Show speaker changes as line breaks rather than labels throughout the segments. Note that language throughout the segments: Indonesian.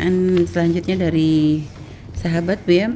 pertanyaan selanjutnya dari sahabat Bu ya.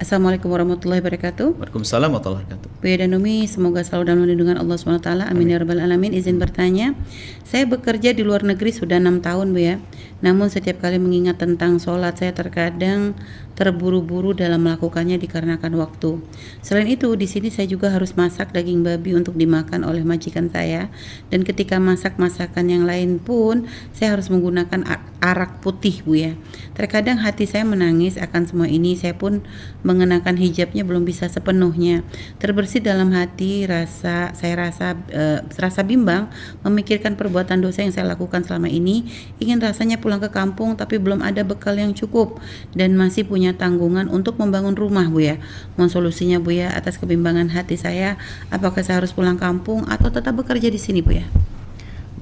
Assalamualaikum warahmatullahi wabarakatuh.
Waalaikumsalam warahmatullahi wabarakatuh.
Bu ya dan Umi, semoga selalu dalam lindungan Allah SWT. Amin ya rabbal alamin. Izin bertanya, saya bekerja di luar negeri sudah 6 tahun Bu ya. Namun setiap kali mengingat tentang sholat, saya terkadang terburu-buru dalam melakukannya dikarenakan waktu. Selain itu, di sini saya juga harus masak daging babi untuk dimakan oleh majikan saya. Dan ketika masak masakan yang lain pun, saya harus menggunakan arak putih Bu ya. Terkadang hati saya menangis akan semua ini. Saya pun mengenakan hijabnya belum bisa sepenuhnya. Terbersih dalam hati, saya rasa bimbang memikirkan perbuatan dosa yang saya lakukan selama ini. Ingin rasanya pulang ke kampung tapi belum ada bekal yang cukup dan masih punya tanggungan untuk membangun rumah Bu ya. Mohon solusinya Bu ya atas kebimbangan hati saya. Apakah saya harus pulang kampung atau tetap bekerja di sini Bu ya?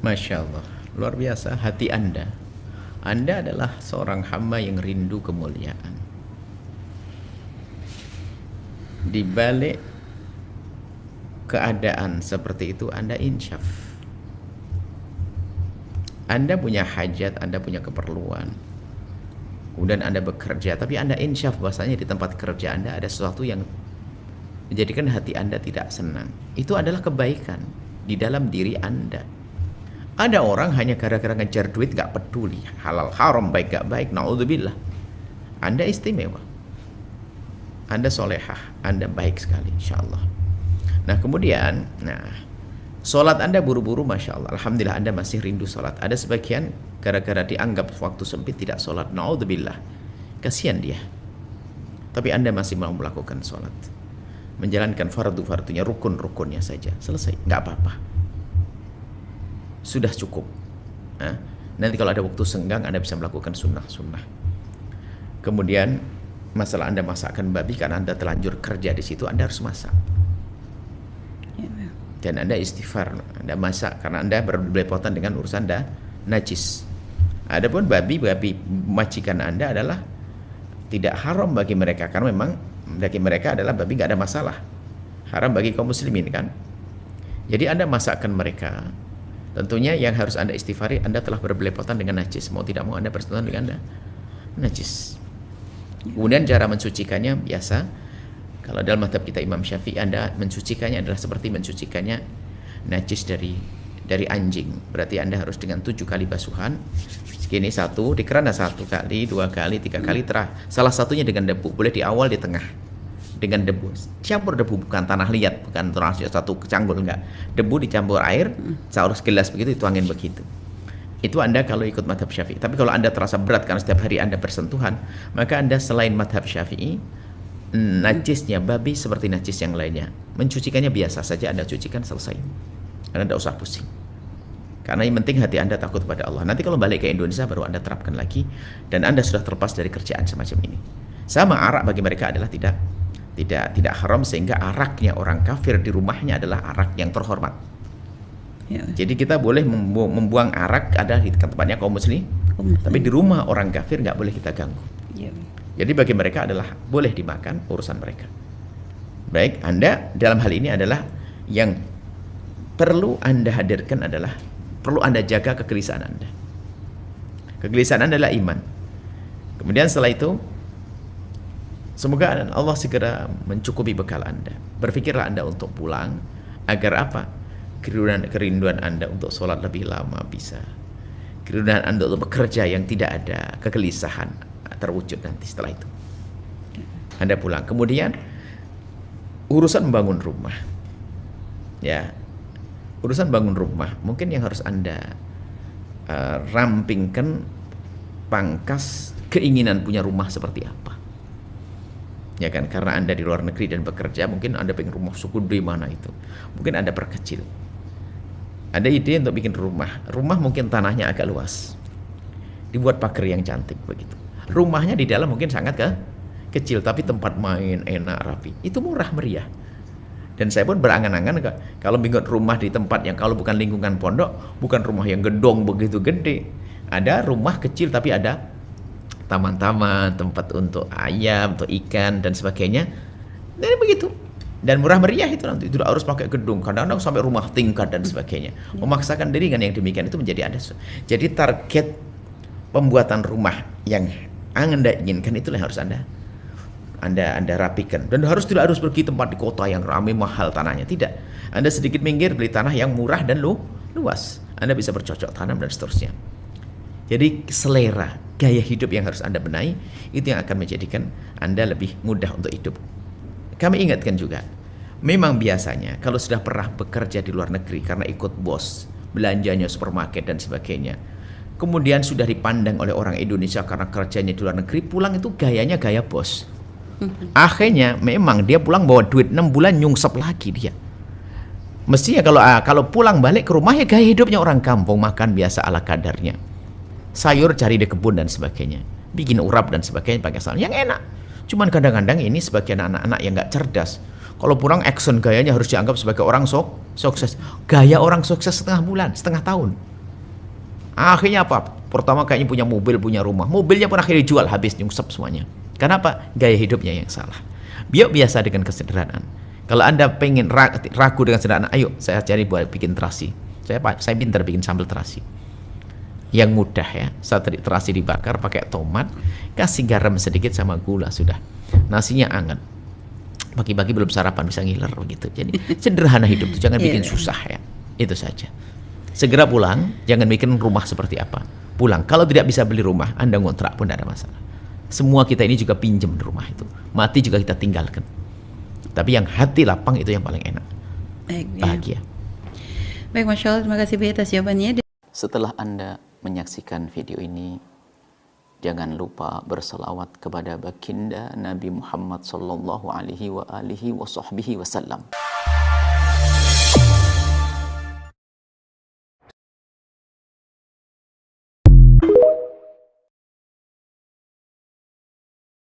Masya Allah, luar biasa hati Anda. Anda adalah seorang hamba yang rindu kemuliaan. Di balik keadaan seperti itu Anda insyaf. Anda punya hajat, Anda punya keperluan. Kemudian Anda bekerja, tapi Anda insyaf bahwasanya di tempat kerja Anda ada sesuatu yang menjadikan hati Anda tidak senang. Itu adalah kebaikan di dalam diri Anda. Ada orang hanya gara-gara ngejar duit gak peduli, halal haram baik gak baik, naudzubillah. Anda istimewa, Anda solehah, Anda baik sekali insyaallah. Nah kemudian, sholat Anda buru-buru, Masya Allah. Alhamdulillah Anda masih rindu sholat. Ada sebagian gara-gara dianggap waktu sempit tidak sholat, naudzubillah, kasihan dia. Tapi Anda masih mau melakukan sholat, menjalankan fardu-fardunya, rukun-rukunnya saja, selesai, nggak apa-apa, sudah cukup. Nanti kalau ada waktu senggang Anda bisa melakukan sunnah-sunnah. Kemudian masalah Anda masakkan babi karena Anda telanjur kerja di situ, Anda harus masak. Dan Anda istighfar, Anda masak karena Anda berbelepotan dengan urusan Anda najis. Adapun babi majikan Anda adalah tidak haram bagi mereka karena memang bagi mereka adalah babi nggak ada masalah. Haram bagi kaum muslimin kan. Jadi Anda masakkan mereka. Tentunya yang harus Anda istighfari, Anda telah berbelepotan dengan najis. Mau tidak mau Anda bersentuhan dengan Anda najis. Kemudian cara mensucikannya biasa. Kalau dalam mazhab kita Imam Syafi'i, Anda mensucikannya adalah seperti mensucikannya najis dari anjing. Berarti Anda harus dengan 7 kali basuhan. Segini 1, di kerana 1 kali, 2 kali, 3 kali, salah satunya dengan debu. Boleh di awal, di tengah dengan debu. Campur debu, bukan tanah liat, bukan tanah satu kecanggul, enggak. Debu dicampur air, seharus gelas begitu, dituangin begitu. Itu Anda kalau ikut mazhab Syafi'i. Tapi kalau Anda terasa berat karena setiap hari Anda bersentuhan, maka Anda selain mazhab Syafi'i, najisnya babi seperti najis yang lainnya, mencucikannya biasa saja Anda cucikan, selesai. Anda tidak usah pusing. Karena yang penting hati Anda takut pada Allah. Nanti kalau balik ke Indonesia baru Anda terapkan lagi dan Anda sudah terlepas dari kerjaan semacam ini. Sama arak bagi mereka adalah tidak haram, sehingga araknya orang kafir di rumahnya adalah arak yang terhormat. Ya. Jadi kita boleh membuang arak ada di tempatnya kaum muslim, tapi di rumah orang kafir nggak boleh kita ganggu. Ya. Jadi bagi mereka adalah boleh dimakan, urusan mereka. Baik, Anda dalam hal ini adalah yang perlu Anda hadirkan adalah perlu Anda jaga kegelisahan Anda. Kegelisahan Anda adalah iman. Kemudian setelah itu, semoga Allah segera mencukupi bekal Anda. Berpikirlah Anda untuk pulang agar apa? Kerinduan Anda untuk sholat lebih lama bisa. Kerinduan Anda untuk bekerja yang tidak ada kegelisahan terwujud nanti setelah itu. Anda pulang. Kemudian urusan membangun rumah. Ya. Urusan bangun rumah mungkin yang harus Anda rampingkan, pangkas keinginan punya rumah seperti apa. Ya kan, karena Anda di luar negeri dan bekerja, mungkin Anda pengen rumah segede mana itu. Mungkin Anda perkecil. Ada ide untuk bikin rumah. Rumah mungkin tanahnya agak luas. Dibuat pagar yang cantik begitu. Rumahnya di dalam mungkin sangat kecil, tapi tempat main enak, rapi. Itu murah meriah. Dan saya pun berangan-angan kalau bikin rumah di tempat yang kalau bukan lingkungan pondok, bukan rumah yang gedong begitu gede. Ada rumah kecil tapi ada taman-taman, tempat untuk ayam, untuk ikan dan sebagainya. Dan begitu. Dan murah meriah itu nanti, tidak harus pakai gedung, kadang-kadang sampai rumah tingkat dan sebagainya. Memaksakan diri dengan yang demikian itu menjadi ada. Jadi target pembuatan rumah yang Anda inginkan itulah yang harus Anda rapikan. Dan tidak harus pergi tempat di kota yang ramai mahal tanahnya, tidak. Anda sedikit minggir beli tanah yang murah dan luas. Anda bisa bercocok tanam dan seterusnya. Jadi selera, gaya hidup yang harus Anda benahi, itu yang akan menjadikan Anda lebih mudah untuk hidup. Kami ingatkan juga, memang biasanya kalau sudah pernah bekerja di luar negeri karena ikut bos, belanjanya supermarket dan sebagainya, kemudian sudah dipandang oleh orang Indonesia karena kerjanya di luar negeri, pulang itu gayanya gaya bos. Akhirnya memang dia pulang bawa duit 6 bulan nyungsep lagi dia. Mestinya kalau pulang balik ke rumah ya gaya hidupnya orang kampung, makan biasa ala kadarnya. Sayur cari di kebun dan sebagainya. Bikin urap dan sebagainya pakai sal yang enak. Cuman kadang-kadang ini sebagian anak-anak yang nggak cerdas. Kalau pulang action gayanya harus dianggap sebagai orang sukses. Gaya orang sukses setengah bulan, setengah tahun. Akhirnya apa? Pertama kayaknya punya mobil, punya rumah. Mobilnya pun akhirnya dijual habis, nyungsep semuanya. Kenapa? Gaya hidupnya yang salah. Biasa dengan kesederhanaan. Kalau Anda pengen ragu dengan sederhana, ayo saya cari buat bikin terasi. Saya pintar bikin sambal terasi. Yang mudah ya, terasi dibakar pakai tomat, kasih garam sedikit sama gula, sudah. Nasinya anget. Pagi-pagi belum sarapan bisa ngiler begitu. Jadi sederhana hidup itu, jangan bikin susah ya. Itu saja. Segera pulang, jangan bikin rumah seperti apa. Pulang. Kalau tidak bisa beli rumah, Anda ngontrak pun tidak ada masalah. Semua kita ini juga pinjam di rumah itu. Mati juga kita tinggalkan. Tapi yang hati lapang itu yang paling enak. Bahagia.
Baik, Masya Allah, terima kasih Bu atas jawabannya.
Setelah Anda menyaksikan video ini, jangan lupa berselawat kepada baginda Nabi Muhammad sallallahu alaihi wa alihi wa sahbihi wasallam.